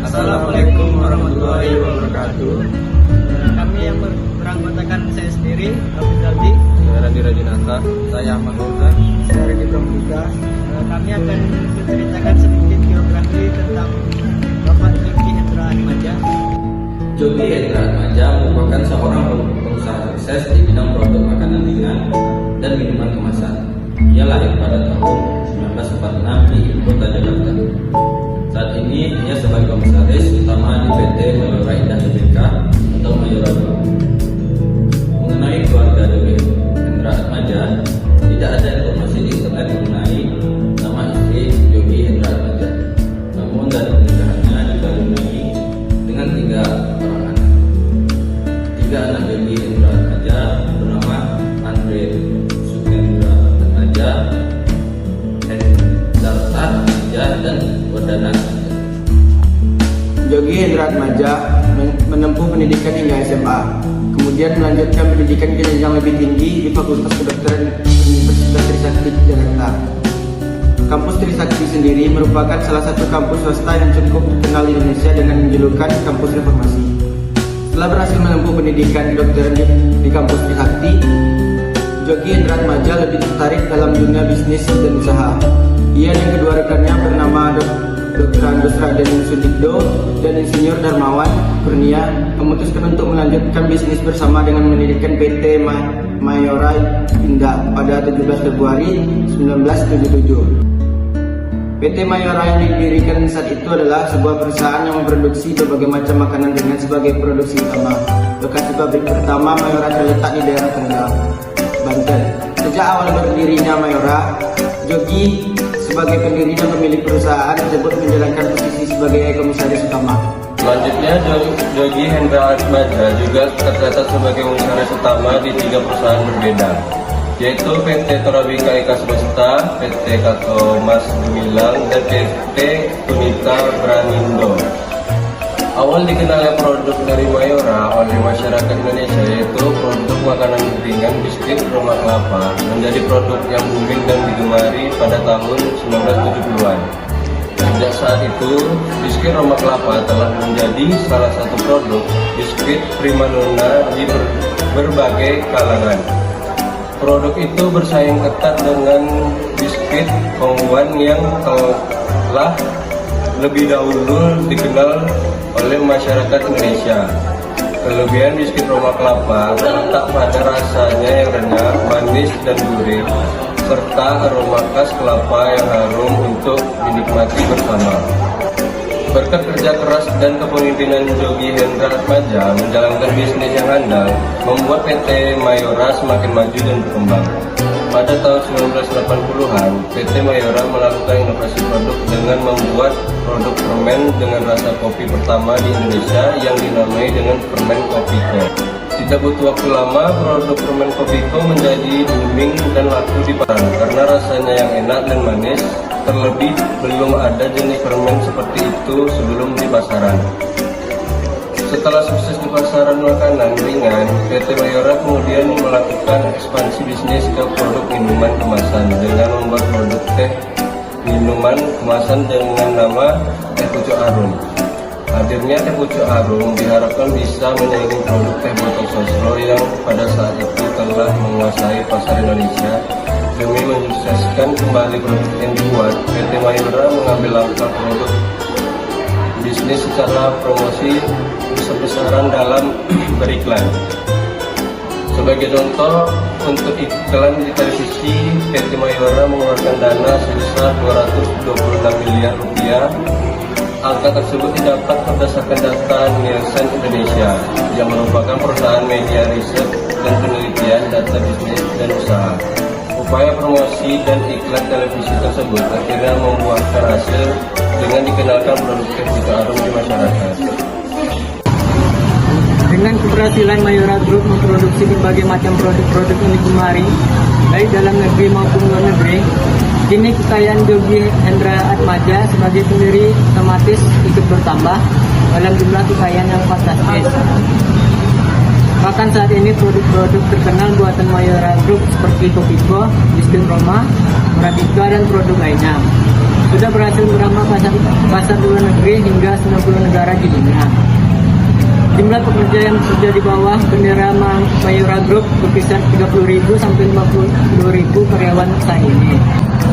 Assalamualaikum warahmatullahi wabarakatuh. Kami yang beranggotakan saya sendiri, Abdul Jaldi. Saya Randi Rajinata. Saya Ahmad Fauzan. Saya Redi Pramuka. Kami akan menceritakan sedikit biografi tentang Bapak Jogi Hendra Atmaja. Jogi Hendra Atmaja merupakan seorang pengusaha sukses di bidang produk makanan ringan dan minuman kemasan. Ia lahir pada tahun 1946 di Ibu Kota Jakarta. Saat ini ia sebagai komisaris utama di PT Mayora Indah Tbk atau Mayora Group. Mengenai keluarga Jogi Hendra Atmaja, tidak ada informasi di internet mengenai nama istri Jogi Hendra Atmaja. Namun dari pernikahannya dikaruniai dengan 3 orang anak. 3 anak Jogi Hendra Atmaja bernama Andre Sukendra Atmaja, Hendarta Atmaja, dan Wardana. Jogi Hendra Atmaja menempuh pendidikan hingga SMA, kemudian melanjutkan pendidikan ke jenjang lebih tinggi di Fakultas Kedokteran Universitas Trisakti Jakarta. Kampus Trisakti sendiri merupakan salah satu kampus swasta yang cukup terkenal di Indonesia dengan menjulukan kampus reformasi. Setelah berhasil menempuh pendidikan kedokteran di kampus Trisakti, Jogi Hendra Atmaja lebih tertarik dalam dunia bisnis dan usaha. Ia dan kedua rekannya bernama Dr. Andos Raden Sudikdo dan Insinyur Darmawan Kurnia memutuskan untuk melanjutkan bisnis bersama dengan mendirikan PT Mayora Indah pada 17 Februari 1977. PT Mayora yang didirikan saat itu adalah sebuah perusahaan yang memproduksi berbagai macam makanan ringan sebagai produksi utama. Lokasi pabrik pertama Mayora terletak di daerah Kendal, Banten. Sejak awal berdirinya Mayora, Jogi sebagai pendiri dan pemilik perusahaan tersebut menjalankan posisi sebagai komisaris utama. Selanjutnya, Jogi Hendra Atmaja juga tercatat sebagai komisaris utama di 3 perusahaan berbeda, yaitu PT Torabika Eka Swasta, PT Kato Mas Gemilang, dan PT Unita Branindo. Awal dikenalnya produk dari Mayora oleh masyarakat Indonesia yaitu produk makanan ringan biskuit Roma Kelapa, menjadi produk yang booming dan digemari pada tahun 1970-an. Sejak saat itu, biskuit Roma Kelapa telah menjadi salah satu produk biskuit primadona di berbagai kalangan. Produk itu bersaing ketat dengan biskuit Konghuan yang telah lebih dahulu dikenal oleh masyarakat Indonesia. Kelebihan biskuit Roma Kelapa terletak pada rasanya yang renyah, manis, dan gurih, serta aroma khas kelapa yang harum untuk dinikmati bersama. Berkat kerja keras dan kepemimpinan Jogi Hendra Atmaja menjalankan bisnis yang handal, membuat PT Mayora semakin maju dan berkembang. Pada tahun 1980-an, PT Mayora melakukan inovasi produk dengan membuat produk permen dengan rasa kopi pertama di Indonesia yang dinamai dengan permen Kopiko. Tidak butuh waktu lama, produk permen Kopiko menjadi booming dan laku di pasaran karena rasanya yang enak dan manis. Terlebih, belum ada jenis permen seperti itu sebelum di pasaran. Setelah sukses di pasaran makanan ringan, PT Mayora kemudian melakukan ekspansi bisnis ke produk minuman kemasan dengan membuat produk teh minuman kemasan dengan nama Teh Pucuk Harum. Hadirnya Teh Pucuk Harum diharapkan bisa menyaingi produk teh botol sosro yang pada saat itu telah menguasai pasar Indonesia. Demi mensukseskan kembali produk yang dibuat, PT Mayora mengambil langkah produk bisnis secara promosi besar-besaran dalam beriklan. Sebagai contoh, untuk iklan di televisi, PT Mayora mengeluarkan dana sebesar 226 miliar rupiah. Angka tersebut didapat berdasarkan data Nielsen Indonesia, yang merupakan perusahaan media riset dan penelitian data bisnis dan usaha. Upaya promosi dan iklan televisi tersebut akhirnya membuahkan hasil dengan dikenalkan produk Teh Pucuk Harum di masyarakat. Dengan keberhasilan Mayora Group memproduksi berbagai macam produk-produk yang digemari, baik dalam negeri maupun luar negeri, kini kekayaan Jogi Hendra Atmaja sebagai pendiri otomatis ikut bertambah dalam jumlah kekayaan yang fantastis. Bahkan saat ini produk-produk terkenal buatan Mayora Group seperti Kopiko, biskuit Roma, Murabika, dan produk lainnya sudah berhasil merambah pasar luar negeri hingga 90 negara di dunia. Jumlah pekerja yang bekerja di bawah bendera Mayora Group berkisar 30.000 sampai 50.000 karyawan saat ini.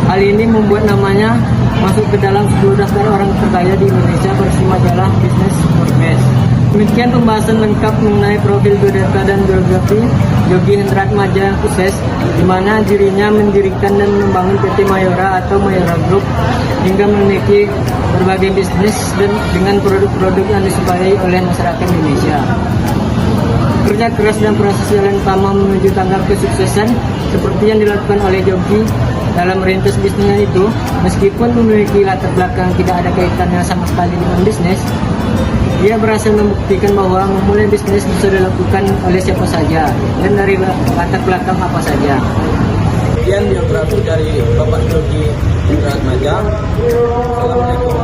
Hal ini membuat namanya masuk ke dalam 10 daftar orang terkaya di Indonesia versi majalah Business Forbes. Demikian pembahasan lengkap mengenai profil biodata dan biografi Yogi Hendra Atmaja Sukses, di mana dirinya mendirikan dan membangun PT Mayora atau Mayora Group hingga memiliki berbagai bisnis dan dengan produk-produk yang disukai oleh masyarakat Indonesia. Kerja keras dan proses jalan utama menuju tangga kesuksesan seperti yang dilakukan oleh Yogi dalam merintis bisnisnya itu, meskipun memiliki latar belakang tidak ada kaitannya sama sekali dengan bisnis, dia berhasil membuktikan bahwa memulai bisnis bisa dilakukan oleh siapa saja dan dari latar belakang apa saja. Sekian biografi dari Bapak Yogi Hendra Atmaja. Assalamualaikum.